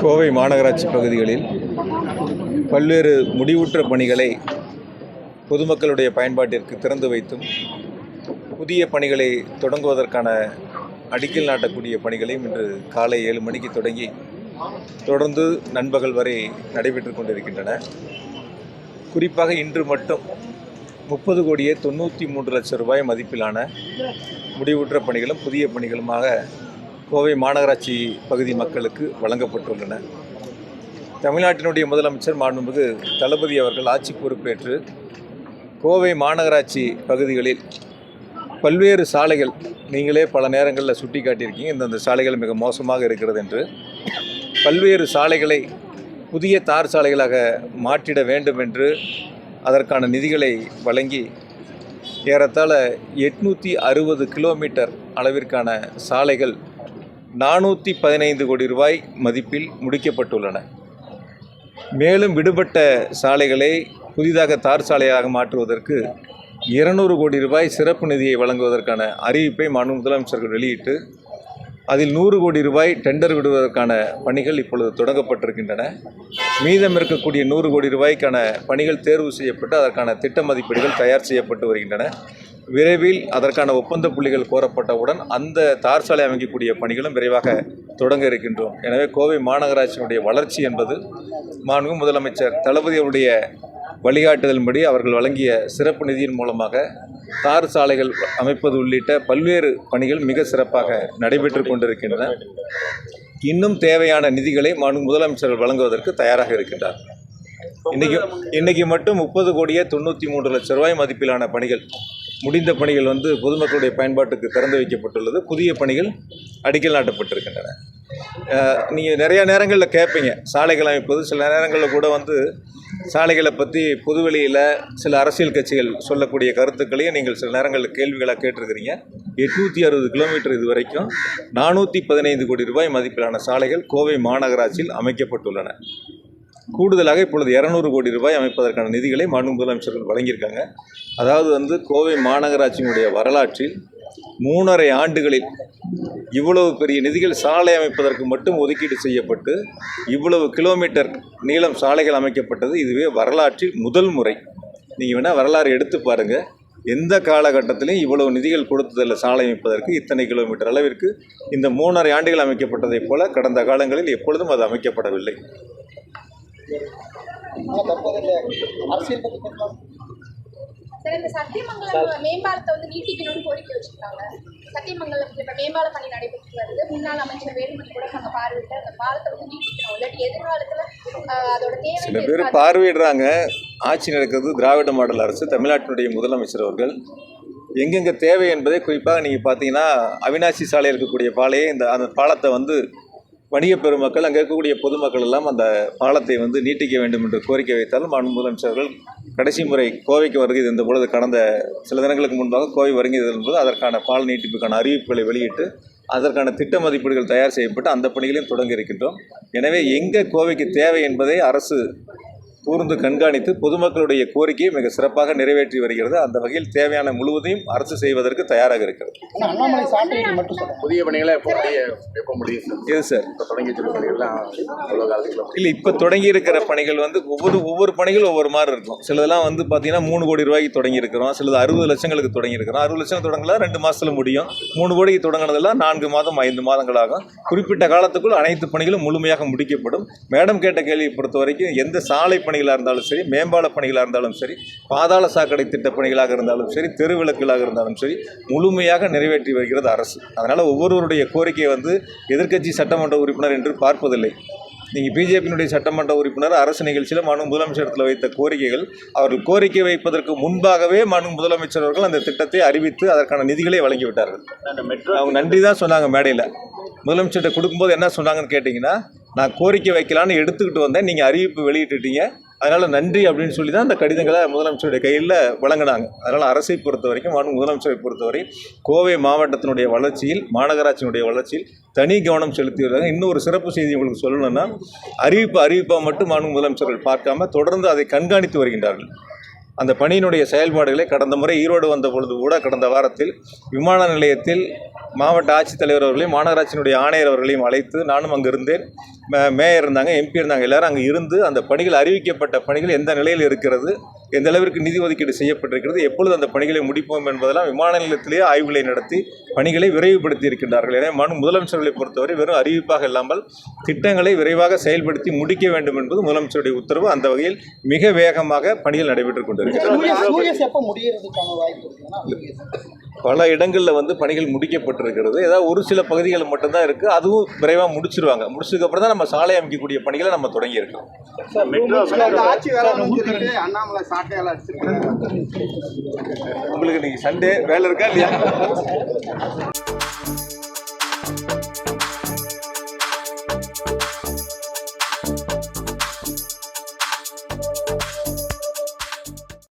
கோவை மாநகராட்சி பகுதிகளில் பல்வேறு முடிவுற்ற பணிகளை பொதுமக்களுடைய பயன்பாட்டிற்கு திறந்து வைத்தும் புதிய பணிகளை தொடங்குவதற்கான அடிக்கல் நாட்டக்கூடிய பணிகளையும் இன்று காலை 7 மணிக்கு தொடங்கி தொடர்ந்து நண்பகல் வரை நடைபெற்று கொண்டிருக்கின்றன. குறிப்பாக இன்று மட்டும் 30,93 லட்சம் ரூபாய் மதிப்பிலான முடிவுற்ற பணிகளும் புதிய பணிகளுமாக கோவை மாநகராட்சி பகுதி மக்களுக்கு வழங்கப்பட்டுள்ளன. தமிழ்நாட்டினுடைய முதலமைச்சர் மாண்புமிகு தளபதி அவர்கள் ஆட்சி பொறுப்பேற்று கோவை மாநகராட்சி பகுதிகளில் பல்வேறு சாலைகள் நீங்களே பல நேரங்களில் சுட்டி காட்டியிருக்கீங்க, இந்தந்த சாலைகள் மிக மோசமாக இருக்கிறது என்று. பல்வேறு சாலைகளை புதிய தார் சாலைகளாக மாற்றிட வேண்டும் என்று அதற்கான நிதிகளை வழங்கி ஏறத்தாழ 860 கிலோமீட்டர் அளவிற்கான சாலைகள் 415 கோடி ரூபாய் மதிப்பில் முடிக்கப்பட்டுள்ளன. மேலும் விடுபட்ட சாலைகளை புதிதாக தார் சாலையாக மாற்றுவதற்கு 200 கோடி ரூபாய் சிறப்பு நிதியை வழங்குவதற்கான அறிவிப்பை மாண்பு முதலமைச்சர்கள் வெளியிட்டு அதில் 100 கோடி ரூபாய் டெண்டர் விடுவதற்கான பணிகள் இப்பொழுது தொடங்கப்பட்டிருக்கின்றன. மீதம் இருக்கக்கூடிய 100 கோடி ரூபாய்க்கான பணிகள் தேர்வு செய்யப்பட்டு அதற்கான திட்ட மதிப்பீடுகள் தயார் செய்யப்பட்டு வருகின்றன. விரைவில் அதற்கான ஒப்பந்த புள்ளிகள் கோரப்பட்டவுடன் அந்த தார் சாலை அமைக்கக்கூடிய பணிகளும் விரைவாக தொடங்க இருக்கின்றோம். எனவே கோவை மாநகராட்சியினுடைய வளர்ச்சி என்பது மாண்பு முதலமைச்சர் தளபதியுடைய வழிகாட்டுதலின்படி அவர்கள் வழங்கிய சிறப்பு நிதியின் மூலமாக தார் சாலைகள் அமைப்பது உள்ளிட்ட பல்வேறு பணிகள் மிக சிறப்பாக நடைபெற்று கொண்டிருக்கின்றன. இன்னும் தேவையான நிதிகளை மாண்பு முதலமைச்சர்கள் வழங்குவதற்கு தயாராக இருக்கின்றார். இன்னைக்கு மட்டும் 30,93 லட்சம் ரூபாய் மதிப்பிலான பணிகள் முடிந்த பணிகள் பொதுமக்களுடைய பயன்பாட்டுக்கு திறந்து வைக்கப்பட்டுள்ளது. புதிய பணிகள் அடிக்கல் நாட்டப்பட்டிருக்கின்றன. நீங்கள் நிறைய நேரங்களில் கேட்பீங்க சாலைகள் அமைப்பது. சில நேரங்களில் கூட சாலைகளை பற்றி பொதுவெளியில் சில அரசியல் கட்சிகள் சொல்லக்கூடிய கருத்துக்களையும் நீங்கள் சில நேரங்களில் கேள்விகளாக கேட்டிருக்கிறீங்க. 860 கிலோமீட்டர் இது வரைக்கும் 415 கோடி ரூபாய் மதிப்பிலான சாலைகள் கோவை மாநகராட்சியில் அமைக்கப்பட்டுள்ளன. கூடுதலாக இப்பொழுது 200 கோடி ரூபாய் அமைப்பதற்கான நிதிகளை மாண்பு முதலமைச்சர்கள் வழங்கியிருக்காங்க. அதாவது கோவை மாநகராட்சியினுடைய வரலாற்றில் 3.5 ஆண்டுகளில் இவ்வளவு பெரிய நிதிகள் சாலை அமைப்பதற்கு மட்டும் ஒதுக்கீடு செய்யப்பட்டு இவ்வளவு கிலோமீட்டர் நீளம் சாலைகள் அமைக்கப்பட்டது இதுவே வரலாற்றில் முதல் முறை. நீங்கள் வேணால் வரலாறு எடுத்து பாருங்கள். எந்த காலகட்டத்திலையும் இவ்வளவு நிதிகள் கொடுத்ததில்லை சாலை அமைப்பதற்கு. இத்தனை கிலோமீட்டர் அளவிற்கு இந்த 3.5 ஆண்டுகள் அமைக்கப்பட்டதைப் போல கடந்த காலங்களில் எப்பொழுதும் அது அமைக்கப்படவில்லை. சார், இந்த சத்தியமங்கலம் மேம்பாலத்தை நீட்டிக்கணும்னு கோரிக்கை வச்சிருக்காங்க. சத்தியமங்கலத்தில் இப்போ மேம்பால பணி நடைபெற்று வருது. முன்னாள் அமைச்சர் வேலுமணி கூட நாங்கள் பார்வையிட்டு அந்த பாலத்தை நீட்டிக்கணும், இல்லாட்டி எதிர்காலத்தில் அதோட தேவை. சில பேர் பார்வையிடுறாங்க. ஆட்சி நடக்கிறது திராவிட மாடல் அரசு. தமிழ்நாட்டினுடைய முதலமைச்சர் அவர்கள் எங்கெங்கே தேவை என்பதை குறிப்பாக நீங்கள் பார்த்தீங்கன்னா அவினாசி சாலையில் இருக்கக்கூடிய பாலையை அந்த பாலத்தை வணிக பெருமக்கள் அங்கே இருக்கக்கூடிய பொதுமக்கள் எல்லாம் அந்த பாலத்தை நீட்டிக்க வேண்டும் என்று கோரிக்கை வைத்தாலும் மாண்பு முதலமைச்சர்கள் கடைசி முறை கோவைக்கு வருகை இருந்த பொழுது கடந்த சில தினங்களுக்கு முன்பாக கோவை வருகை இருந்தபோது அதற்கான பால் நீட்டிப்புக்கான அறிவிப்புகளை வெளியிட்டு அதற்கான திட்ட மதிப்பீடுகள் தயார் செய்யப்பட்டு அந்த பணிகளையும் தொடங்க இருக்கின்றோம். எனவே எங்கே கோவைக்கு தேவை என்பதை அரசு கூர்ந்து கண்காணித்து பொதுமக்களுடைய கோரிக்கையை மிக சிறப்பாக நிறைவேற்றி வருகிறது. அந்த வகையில் தேவையான முழுவதையும் அரசு செய்வதற்கு தயாராக இருக்கிறது. புதிய பணிகளை எது சார் இல்லை, இப்போ தொடங்கி இருக்கிற பணிகள் ஒவ்வொரு பணிகள் ஒவ்வொரு மாதிரி இருக்கும். சிலதெல்லாம் பார்த்தீங்கன்னா 3 கோடி ரூபாய்க்கு தொடங்கி இருக்கிறோம். சிலது 60 லட்சங்களுக்கு தொடங்கி இருக்கிறோம். 60 லட்சம் தொடங்கலாம் 2 மாதத்தில் முடியும். 3 கோடிக்கு தொடங்கினதெல்லாம் 4 மாதம் 5 மாதங்களாகும். குறிப்பிட்ட காலத்துக்குள் அனைத்து பணிகளும் முழுமையாக முடிக்கப்படும். மேடம் கேட்ட கேள்வியை பொறுத்த வரைக்கும் எந்த சாலை பணிகளாக இருந்தாலும் சரி, மேம்பால பணிகளாக இருந்தாலும் சரி, பாதாள சாக்கடை திட்ட பணிகளாக இருந்தாலும் சரி, தெருவிளக்குகளாக இருந்தாலும் சரி, முழுமையாக நிறைவேற்றி வருகிறது அரசு. அதனால் ஒவ்வொருவருடைய கோரிக்கையை எதிர்க்கட்சி சட்டமன்ற உறுப்பினர் என்று பார்ப்பதில்லை. நீங்கள் பிஜேபியினுடைய சட்டமன்ற உறுப்பினர் அரசு நிகழ்ச்சியில் மாண்பு முதலமைச்சரிடத்தில் வைத்த கோரிக்கைகள், அவர்கள் கோரிக்கை வைப்பதற்கு முன்பாகவே மாண்பு முதலமைச்சர் அவர்கள் அந்த திட்டத்தை அறிவித்து அதற்கான நிதிகளை வழங்கிவிட்டார்கள். அவங்க நன்றி தான் சொன்னாங்க. மேடையில் முதலமைச்சர்கிட்ட கொடுக்கும்போது என்ன சொன்னாங்கன்னு கேட்டிங்கன்னா, நான் கோரிக்கை வைக்கலான்னு எடுத்துக்கிட்டு வந்தேன், நீங்கள் அறிவிப்பு வெளியிட்டுட்டீங்க, அதனால் நன்றி அப்படின்னு சொல்லி தான் அந்த கடிதங்களை முதலமைச்சருடைய கையில் வழங்கினாங்க. அதனால் அரசை பொறுத்த வரைக்கும் மாண்பு முதலமைச்சரை பொறுத்தவரை கோவை மாவட்டத்தினுடைய வளர்ச்சியில் மாநகராட்சியினுடைய வளர்ச்சியில் தனி கவனம் செலுத்தி வருவாங்க. இன்னொரு சிறப்பு செய்தி உங்களுக்கு சொல்லணும்னா, அறிவிப்பாக மட்டும் மாண்பு முதலமைச்சர்கள் பார்க்காம தொடர்ந்து அதை கண்காணித்து வருகின்றார்கள். அந்த பணியினுடைய செயல்பாடுகளை கடந்த முறை ஈரோடு வந்த பொழுது கூட கடந்த வாரத்தில் விமான நிலையத்தில் மாவட்ட ஆட்சித்தலைவர் அவர்களையும் மாநகராட்சியினுடைய ஆணையர் அவர்களையும் அழைத்து நானும் அங்கே இருந்தேன். மேயர் இருந்தாங்க, எம்பி இருந்தாங்க, எல்லாரும் அங்கே இருந்து அந்த பணிகள் அறிவிக்கப்பட்ட பணிகள் எந்த நிலையில் இருக்கிறது, எந்த அளவிற்கு நிதி ஒதுக்கீடு செய்யப்பட்டிருக்கிறது, எப்பொழுது அந்த பணிகளை முடிப்போம் என்பதெல்லாம் விமான நிலையத்திலேயே ஆய்வுகளை நடத்தி பணிகளை விரைவுபடுத்தி இருக்கின்றார்கள். எனவே முதலமைச்சர்களை பொறுத்தவரை வெறும் அறிவிப்பாக இல்லாமல் திட்டங்களை விரைவாக செயல்படுத்தி முடிக்க வேண்டும் என்பது முதலமைச்சருடைய உத்தரவு. அந்த வகையில் மிக வேகமாக பணிகள் நடைபெற்றுக் கொண்டிருக்கிறது. பல இடங்களில் பணிகள் முடிக்கப்பட்டிருக்கிறது. ஏதாவது ஒரு சில பகுதிகள் மட்டும்தான் இருக்குது. அதுவும் விரைவாக முடிச்சிருவாங்க. முடிச்சதுக்கப்புறம் தான் நம்ம சாலை அமைக்கக்கூடிய பணிகளை நம்ம தொடங்கியிருக்கோம். உங்களுக்கு இன்னைக்கு சண்டே வேலை இருக்கா இல்லையா?